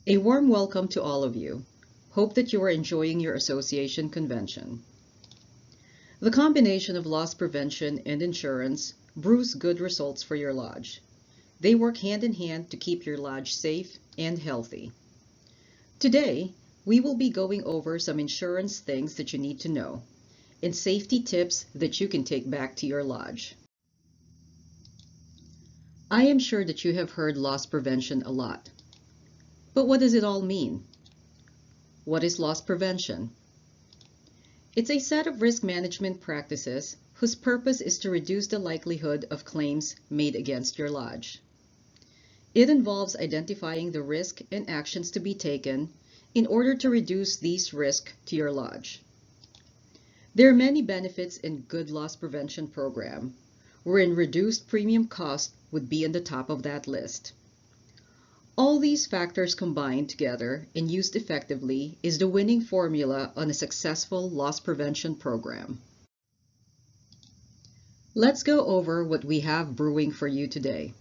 A warm welcome to all of you. Hope that you are enjoying your association convention. The combination of loss prevention and insurance brews good results for your lodge. They work hand in hand to keep your lodge safe and healthy. Today, we will be going over some insurance things that you need to know and safety tips that you can take back to your lodge. I am sure that you have heard loss prevention a lot. But what does it all mean? What is loss prevention? It's a set of risk management practices whose purpose is to reduce the likelihood of claims made against your lodge. It involves identifying the risk and actions to be taken in order to reduce these risks to your lodge. There are many benefits in good loss prevention program, wherein reduced premium cost would be on the top of that list. All these factors combined together and used effectively is the winning formula on a successful loss prevention program. Let's go over what we have brewing for you today.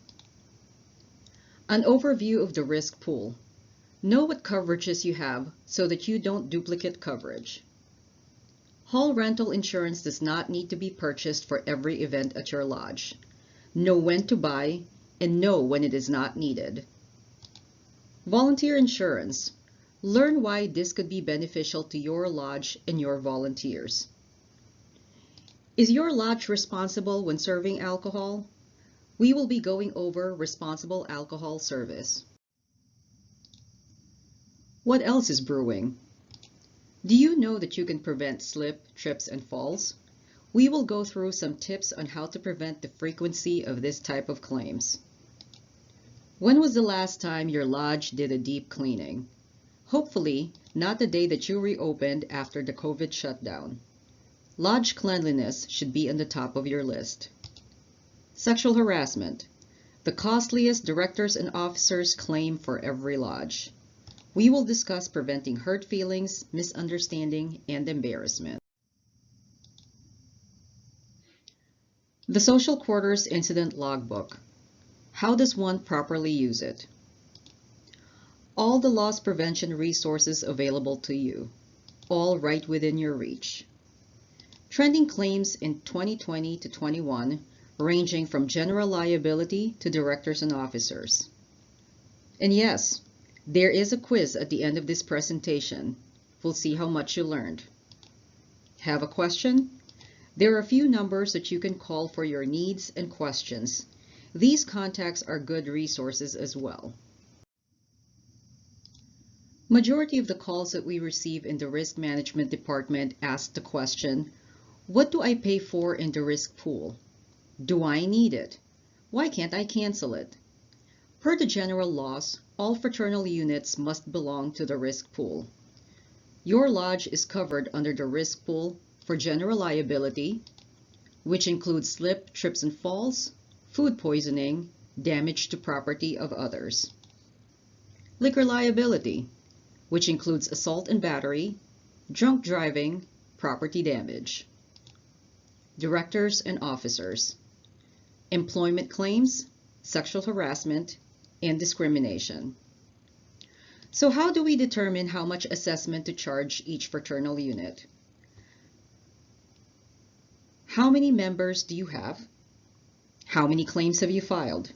An overview of the risk pool. Know what coverages you have so that you don't duplicate coverage. Hall rental insurance does not need to be purchased for every event at your lodge. Know when to buy and know when it is not needed. Volunteer insurance. Learn why this could be beneficial to your lodge and your volunteers. Is your lodge responsible when serving alcohol? We will be going over responsible alcohol service. What else is brewing? Do you know that you can prevent slip, trips, and falls? We will go through some tips on how to prevent the frequency of this type of claims. When was the last time your lodge did a deep cleaning? Hopefully, not the day that you reopened after the COVID shutdown. Lodge cleanliness should be on the top of your list. Sexual harassment. The costliest directors and officers claim for every lodge. We will discuss preventing hurt feelings, misunderstanding, and embarrassment. The Social Quarters Incident Logbook. How does one properly use it? All the loss prevention resources available to you, all right within your reach. Trending claims in 2020 to 21, ranging from general liability to directors and officers. And yes, there is a quiz at the end of this presentation. We'll see how much you learned. Have a question? There are a few numbers that you can call for your needs and questions. These contacts are good resources as well. Majority of the calls that we receive in the risk management department ask the question, what do I pay for in the risk pool? Do I need it? Why can't I cancel it? Per the general laws, all fraternal units must belong to the risk pool. Your lodge is covered under the risk pool for general liability, which includes slip, trips, and falls, food poisoning, damage to property of others. Liquor liability, which includes assault and battery, drunk driving, property damage. Directors and officers. Employment claims, sexual harassment, and discrimination. So how do we determine how much assessment to charge each fraternal unit? How many members do you have? How many claims have you filed?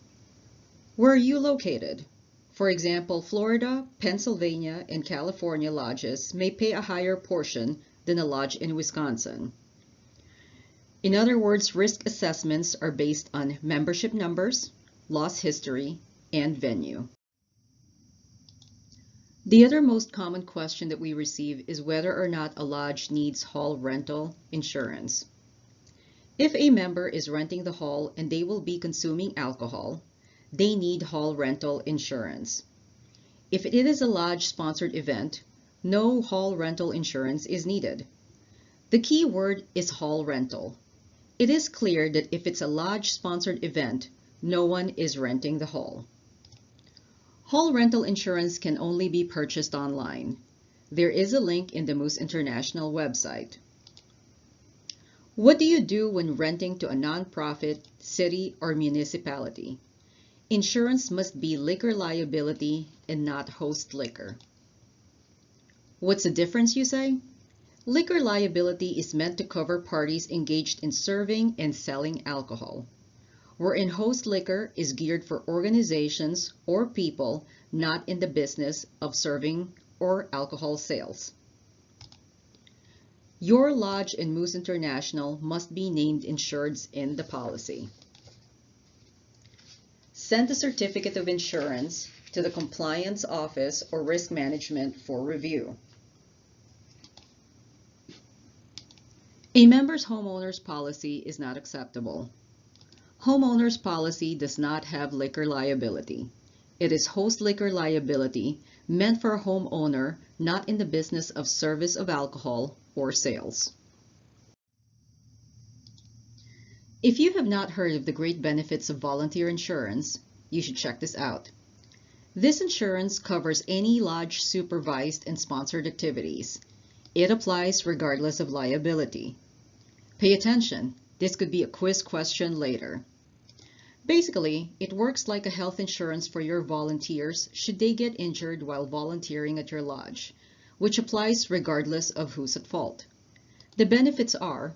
Where are you located? For example, Florida, Pennsylvania, and California lodges may pay a higher portion than a lodge in Wisconsin. In other words, risk assessments are based on membership numbers, loss history, and venue. The other most common question that we receive is whether or not a lodge needs hall rental insurance. If a member is renting the hall and they will be consuming alcohol, they need hall rental insurance. If it is a lodge-sponsored event, no hall rental insurance is needed. The key word is hall rental. It is clear that if it's a lodge-sponsored event, no one is renting the hall. Hall rental insurance can only be purchased online. There is a link in the Moose International website. What do you do when renting to a nonprofit, city, or municipality? Insurance must be liquor liability and not host liquor. What's the difference, you say? Liquor liability is meant to cover parties engaged in serving and selling alcohol, wherein host liquor is geared for organizations or people not in the business of serving or alcohol sales. Your lodge and Moose International must be named insureds in the policy. Send the certificate of insurance to the Compliance Office or Risk Management for review. A member's homeowner's policy is not acceptable. Homeowner's policy does not have liquor liability. It is host liquor liability meant for a homeowner not in the business of service of alcohol or sales. If you have not heard of the great benefits of volunteer insurance, you should check this out. This insurance covers any lodge supervised and sponsored activities. It applies regardless of liability. Pay attention, this could be a quiz question later. Basically, it works like a health insurance for your volunteers should they get injured while volunteering at your lodge, which applies regardless of who's at fault. The benefits are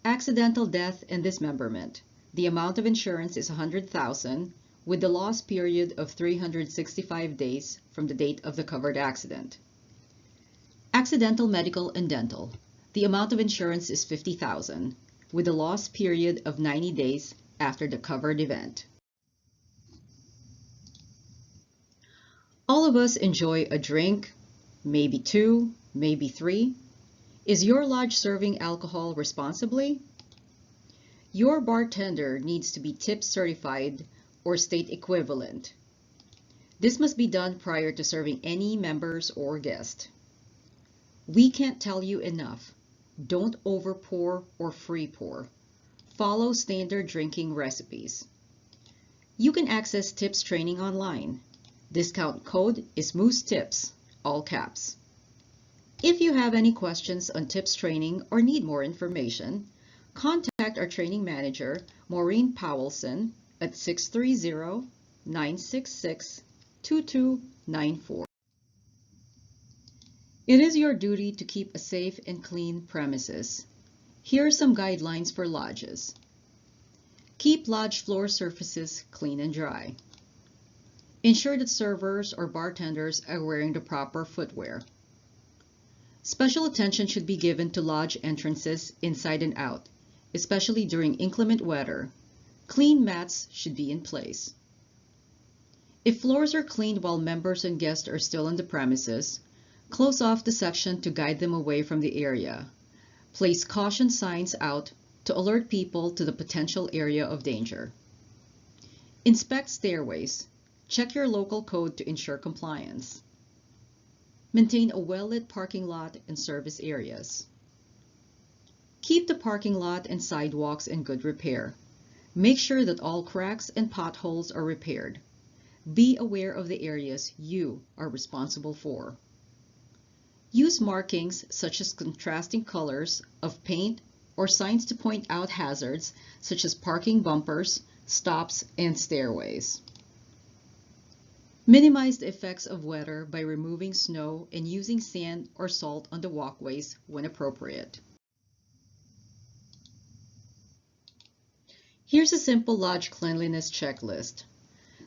accidental death and dismemberment. The amount of insurance is $100,000 with the loss period of 365 days from the date of the covered accident. Accidental medical and dental. The amount of insurance is $50,000 with a loss period of 90 days after the covered event. All of us enjoy a drink, maybe two, maybe three. Is your lodge serving alcohol responsibly? Your bartender needs to be tip certified or state equivalent. This must be done prior to serving any members or guests. We can't tell you enough. Don't over pour or free pour. Follow standard drinking recipes. You can access tips training online. Discount code is Moose Tips, all caps. If you have any questions on tips training or need more information, contact our training manager, Maureen Powelson, at 630-966-2294. It is your duty to keep a safe and clean premises. Here are some guidelines for lodges. Keep lodge floor surfaces clean and dry. Ensure that servers or bartenders are wearing the proper footwear. Special attention should be given to lodge entrances inside and out, especially during inclement weather. Clean mats should be in place. If floors are cleaned while members and guests are still on the premises, close off the section to guide them away from the area. Place caution signs out to alert people to the potential area of danger. Inspect stairways. Check your local code to ensure compliance. Maintain a well-lit parking lot and service areas. Keep the parking lot and sidewalks in good repair. Make sure that all cracks and potholes are repaired. Be aware of the areas you are responsible for. Use markings such as contrasting colors of paint or signs to point out hazards such as parking bumpers, stops, and stairways. Minimize the effects of weather by removing snow and using sand or salt on the walkways when appropriate. Here's a simple lodge cleanliness checklist.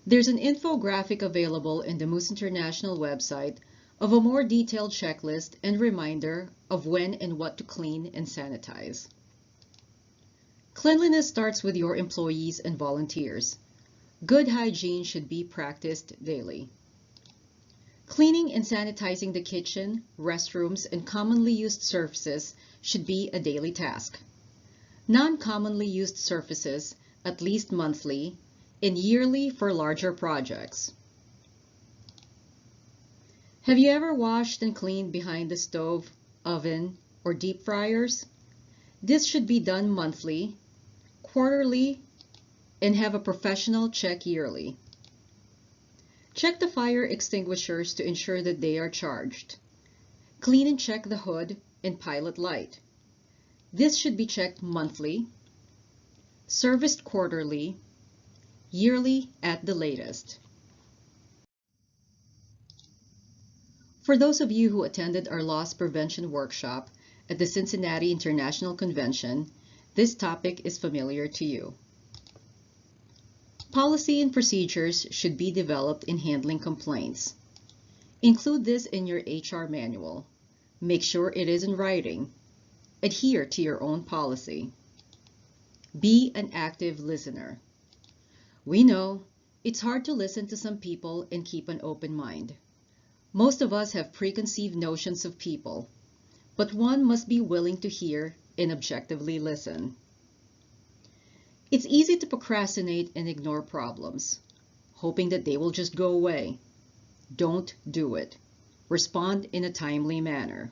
There's an infographic available in the Moose International website of a more detailed checklist and reminder of when and what to clean and sanitize. Cleanliness starts with your employees and volunteers. Good hygiene should be practiced daily. Cleaning and sanitizing the kitchen, restrooms, and commonly used surfaces should be a daily task. Non-commonly used surfaces at least monthly and yearly for larger projects. Have you ever washed and cleaned behind the stove, oven, or deep fryers? This should be done monthly, quarterly, and have a professional check yearly. Check the fire extinguishers to ensure that they are charged. Clean and check the hood and pilot light. This should be checked monthly, serviced quarterly, yearly at the latest. For those of you who attended our loss prevention workshop at the Cincinnati International Convention, this topic is familiar to you. Policy and procedures should be developed in handling complaints. Include this in your HR manual. Make sure it is in writing. Adhere to your own policy. Be an active listener. We know it's hard to listen to some people and keep an open mind. Most of us have preconceived notions of people, but one must be willing to hear and objectively listen. It's easy to procrastinate and ignore problems, hoping that they will just go away. Don't do it. Respond in a timely manner.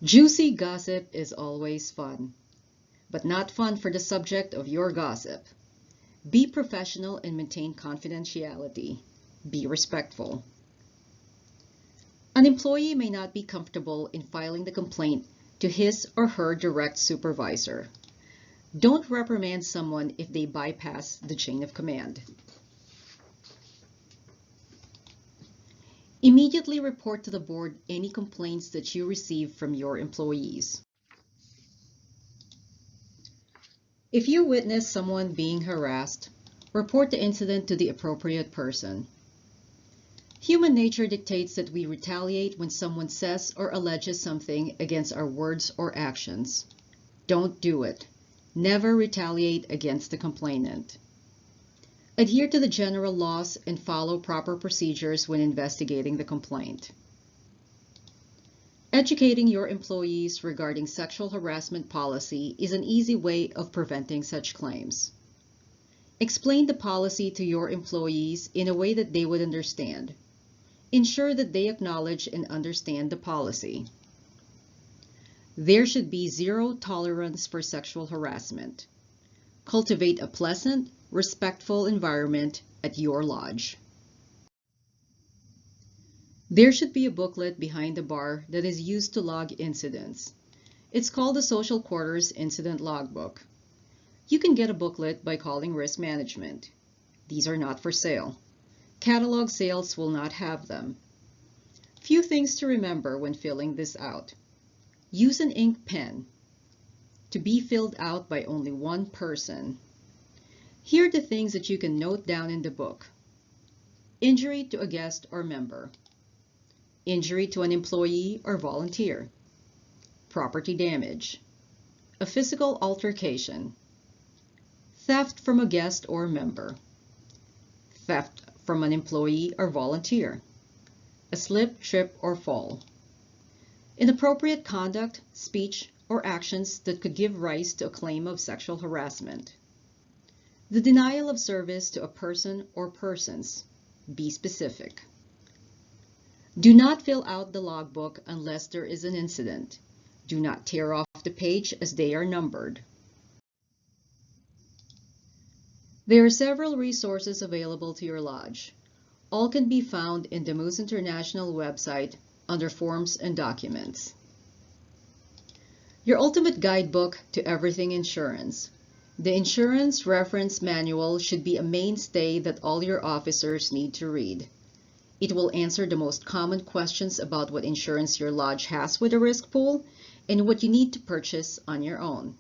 Juicy gossip is always fun, but not fun for the subject of your gossip. Be professional and maintain confidentiality. Be respectful. An employee may not be comfortable in filing the complaint to his or her direct supervisor. Don't reprimand someone if they bypass the chain of command. Immediately report to the board any complaints that you receive from your employees. If you witness someone being harassed, report the incident to the appropriate person. Human nature dictates that we retaliate when someone says or alleges something against our words or actions. Don't do it. Never retaliate against the complainant. Adhere to the general laws and follow proper procedures when investigating the complaint. Educating your employees regarding sexual harassment policy is an easy way of preventing such claims. Explain the policy to your employees in a way that they would understand. Ensure that they acknowledge and understand the policy. There should be zero tolerance for sexual harassment. Cultivate a pleasant, respectful environment at your lodge. There should be a booklet behind the bar that is used to log incidents. It's called the Social Quarters Incident Logbook. You can get a booklet by calling Risk Management. These are not for sale. Catalog sales will not have them. Few things to remember when filling this out. Use an ink pen to be filled out by only one person. Here are the things that you can note down in the book. Injury to a guest or member. Injury to an employee or volunteer. Property damage. A physical altercation. Theft from a guest or member. Theft from an employee or volunteer. A slip, trip, or fall. Inappropriate conduct, speech, or actions that could give rise to a claim of sexual harassment. The denial of service to a person or persons. Be specific. Do not fill out the logbook unless there is an incident. Do not tear off the page as they are numbered. There are several resources available to your lodge. All can be found in the Moose International website under Forms and Documents. Your ultimate guidebook to everything insurance. The Insurance Reference Manual should be a mainstay that all your officers need to read. It will answer the most common questions about what insurance your lodge has with a risk pool and what you need to purchase on your own.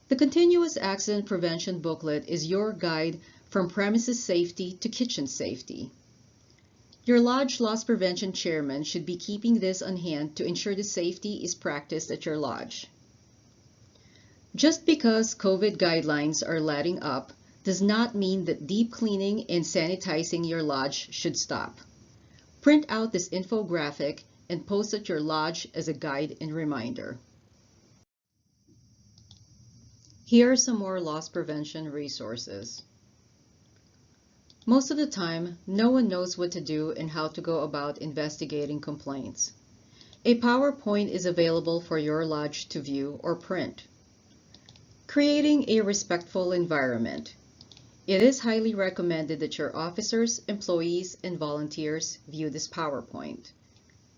The Continuous Accident Prevention booklet is your guide from premises safety to kitchen safety. Your lodge loss prevention chairman should be keeping this on hand to ensure the safety is practiced at your lodge. Just because COVID guidelines are letting up does not mean that deep cleaning and sanitizing your lodge should stop. Print out this infographic and post at your lodge as a guide and reminder. Here are some more loss prevention resources. Most of the time, no one knows what to do and how to go about investigating complaints. A PowerPoint is available for your lodge to view or print. Creating a respectful environment. It is highly recommended that your officers, employees, and volunteers view this PowerPoint.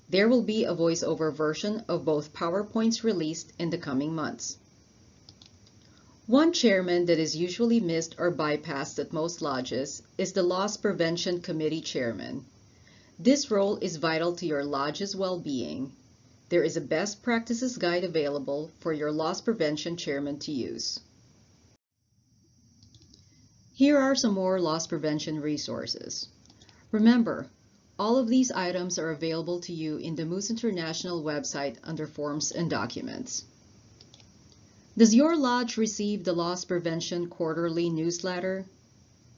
There will be a voice-over version of both PowerPoints released in the coming months. One chairman that is usually missed or bypassed at most lodges is the Loss Prevention Committee chairman. This role is vital to your lodge's well-being. There is a best practices guide available for your loss prevention chairman to use. Here are some more loss prevention resources. Remember, all of these items are available to you in the Moose International website under Forms and Documents. Does your lodge receive the Loss Prevention Quarterly newsletter?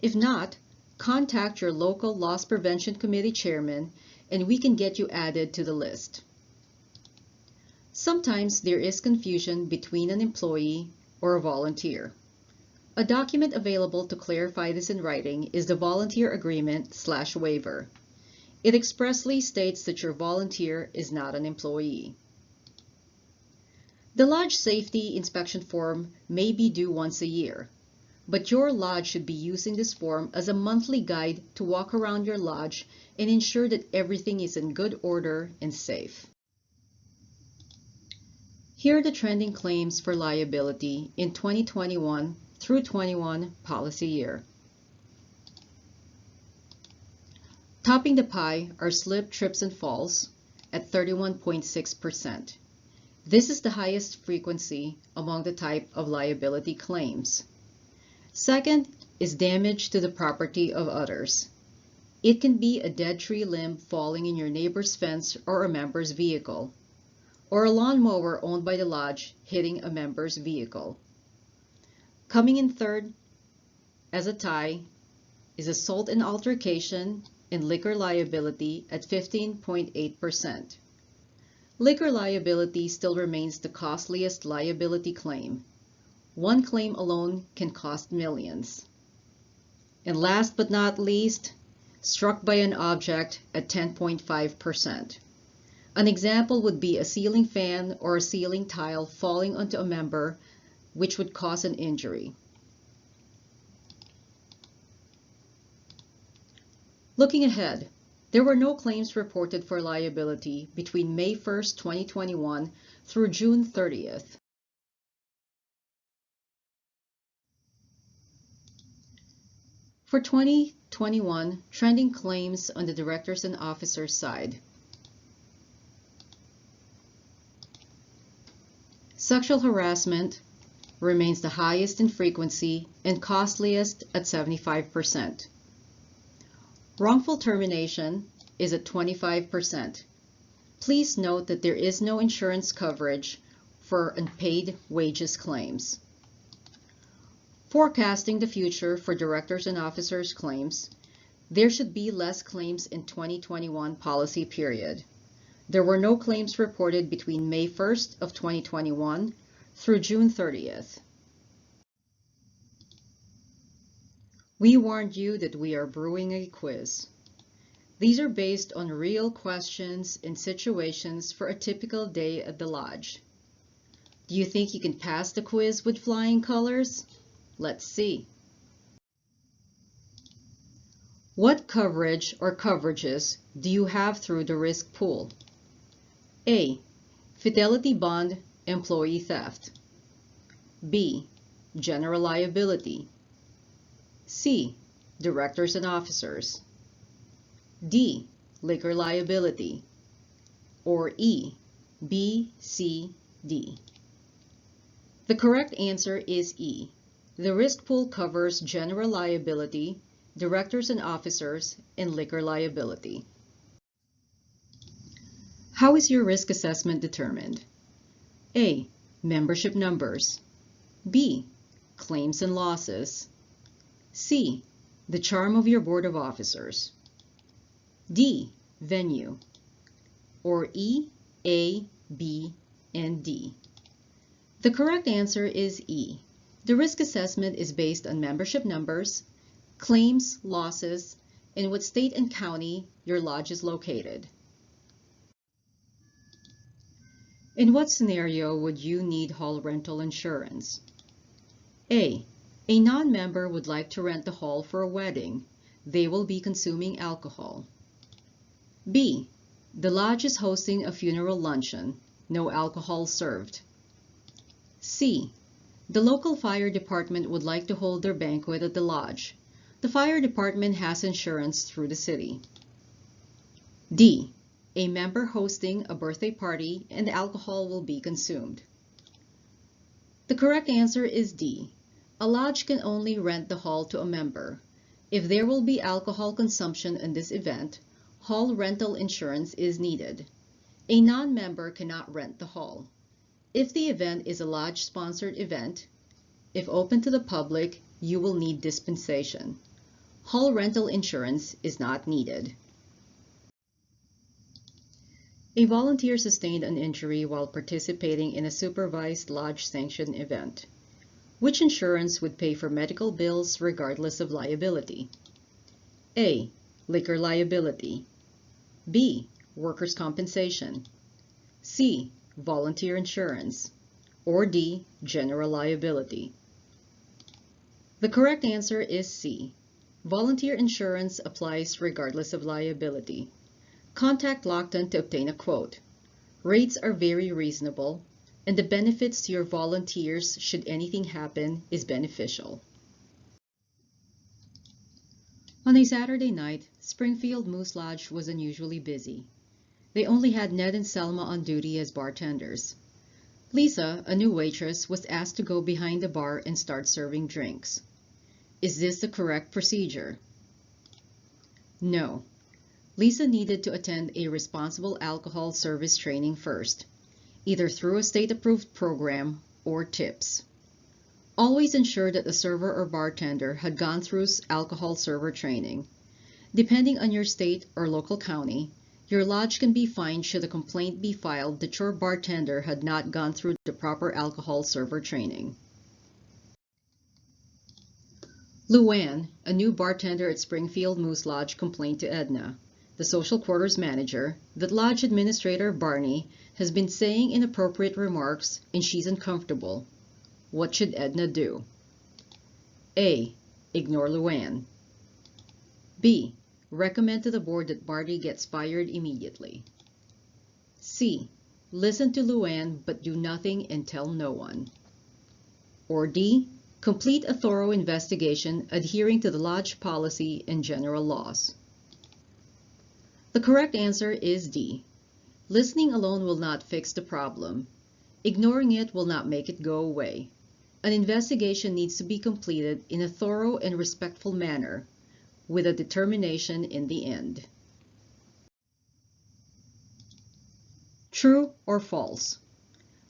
If not, contact your local Loss Prevention Committee chairman and we can get you added to the list. Sometimes there is confusion between an employee or a volunteer. A document available to clarify this in writing is the Volunteer Agreement/Waiver. It expressly states that your volunteer is not an employee. The Lodge Safety Inspection Form may be due once a year, but your lodge should be using this form as a monthly guide to walk around your lodge and ensure that everything is in good order and safe. Here are the trending claims for liability in 2021 through 21 policy year. Topping the pie are slip, trips, and falls at 31.6%. This is the highest frequency among the type of liability claims. Second is damage to the property of others. It can be a dead tree limb falling in your neighbor's fence or a member's vehicle, or a lawnmower owned by the lodge hitting a member's vehicle. Coming in third as a tie is assault and altercation and liquor liability at 15.8%. Liquor liability still remains the costliest liability claim. One claim alone can cost millions. And last but not least, struck by an object at 10.5%. An example would be a ceiling fan or a ceiling tile falling onto a member, which would cause an injury. Looking ahead, there were no claims reported for liability between May 1st, 2021 through June 30th. For 2021, trending claims on the directors and officers side. Sexual harassment remains the highest in frequency and costliest at 75%. Wrongful termination is at 25%. Please note that there is no insurance coverage for unpaid wages claims. Forecasting the future for directors and officers claims, there should be less claims in 2021 policy period. There were no claims reported between May 1st of 2021 through June 30th. We warned you that we are brewing a quiz. These are based on real questions and situations for a typical day at the lodge. Do you think you can pass the quiz with flying colors? Let's see. What coverage or coverages do you have through the risk pool? A. Fidelity bond, employee theft. B. General liability. C. Directors and officers. D. Liquor liability. Or E. B, C, D. The correct answer is E. The risk pool covers general liability, directors and officers, and liquor liability. How is your risk assessment determined? A. Membership numbers. B. Claims and losses. C. The charm of your board of officers. D. Venue. Or E, A, B, and D. The correct answer is E. The risk assessment is based on membership numbers, claims, losses, and what state and county your lodge is located. In what scenario would you need hall rental insurance? A. A non-member would like to rent the hall for a wedding. They will be consuming alcohol. B. The lodge is hosting a funeral luncheon. No alcohol served. C. The local fire department would like to hold their banquet at the lodge. The fire department has insurance through the city. D. A member hosting a birthday party and alcohol will be consumed. The correct answer is D. A lodge can only rent the hall to a member. If there will be alcohol consumption in this event, hall rental insurance is needed. A non-member cannot rent the hall. If the event is a lodge-sponsored event, if open to the public, you will need dispensation. Hall rental insurance is not needed. A volunteer sustained an injury while participating in a supervised lodge-sanctioned event. Which insurance would pay for medical bills regardless of liability? A. Liquor liability. B. Workers' compensation. C. Volunteer insurance. Or D. General liability. The correct answer is C. Volunteer insurance applies regardless of liability. Contact Lockton to obtain a quote. Rates are very reasonable, and the benefits to your volunteers should anything happen is beneficial. On a Saturday night, Springfield Moose Lodge was unusually busy. They only had Ned and Selma on duty as bartenders. Lisa, a new waitress, was asked to go behind the bar and start serving drinks. Is this the correct procedure? No. Lisa needed to attend a responsible alcohol service training first, either through a state-approved program or tips. Always ensure that the server or bartender had gone through alcohol server training. Depending on your state or local county, your lodge can be fined should a complaint be filed that your bartender had not gone through the proper alcohol server training. Luann, a new bartender at Springfield Moose Lodge, complained to Edna, the social quarters manager, that lodge administrator Barney has been saying inappropriate remarks and she's uncomfortable. What should Edna do? A. Ignore Luann. B. Recommend to the board that Barney gets fired immediately. C. Listen to Luann but do nothing and tell no one. Or D. Complete a thorough investigation adhering to the lodge policy and general laws. The correct answer is D. Listening alone will not fix the problem. Ignoring it will not make it go away. An investigation needs to be completed in a thorough and respectful manner, with a determination in the end. True or false?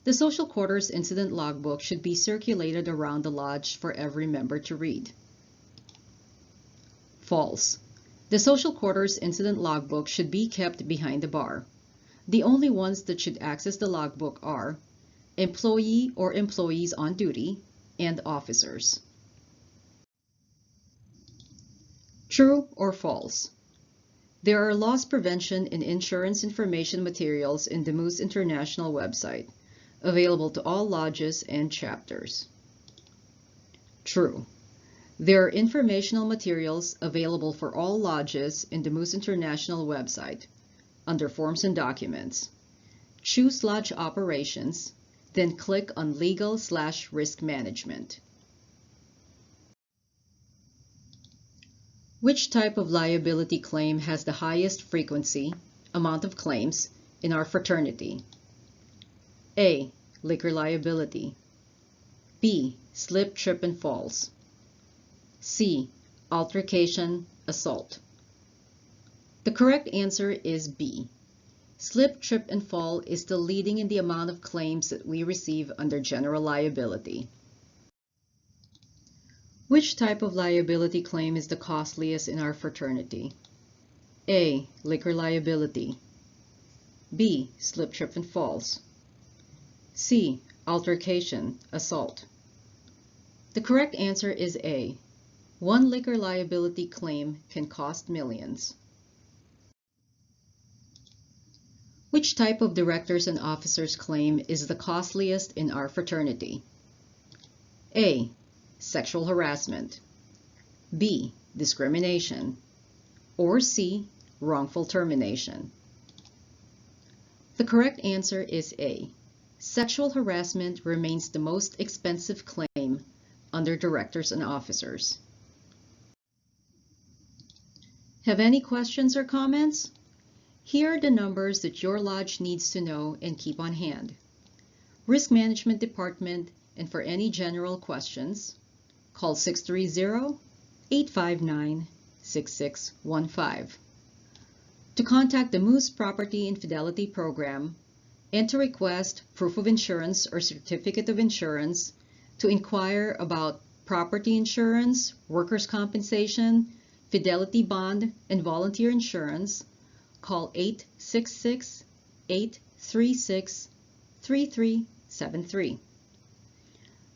The social quarters incident logbook should be circulated around the lodge for every member to read. False. The social quarters incident logbook should be kept behind the bar. The only ones that should access the logbook are employee or employees on duty and officers. True or false? There are loss prevention and insurance information materials in the Moose International website, available to all lodges and chapters. True. There are informational materials available for all lodges in the Moose International website, under Forms and Documents. Choose Lodge Operations, then click on Legal/Risk Management. Which type of liability claim has the highest frequency, amount of claims, in our fraternity? A. Liquor liability. B. Slip, trip, and falls. C. Altercation, assault. The correct answer is B. Slip, trip, and fall is still leading in the amount of claims that we receive under general liability. Which type of liability claim is the costliest in our fraternity? A. Liquor liability. B. Slip, trip, and falls. C. Altercation, assault. The correct answer is A. One liquor liability claim can cost millions. Which type of directors and officers claim is the costliest in our fraternity? A. Sexual harassment. B. Discrimination. Or C. Wrongful termination. The correct answer is A. Sexual harassment remains the most expensive claim under Directors and Officers. Have any questions or comments? Here are the numbers that your lodge needs to know and keep on hand. Risk Management Department, and for any general questions, call 630-859-6615. To contact the Moose Property Infidelity Program and to request proof of insurance or certificate of insurance, to inquire about property insurance, workers' compensation, fidelity bond, and volunteer insurance, call 866-836-3373.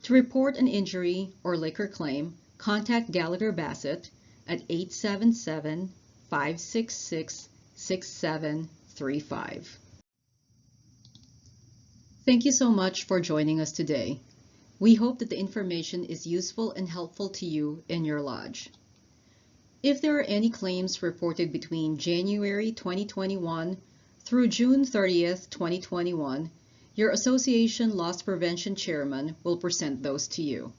To report an injury or liquor claim, contact Gallagher Bassett at 877-566-6735. Thank you so much for joining us today. We hope that the information is useful and helpful to you and your lodge. If there are any claims reported between January 2021 through June 30th, 2021, your association loss prevention chairman will present those to you.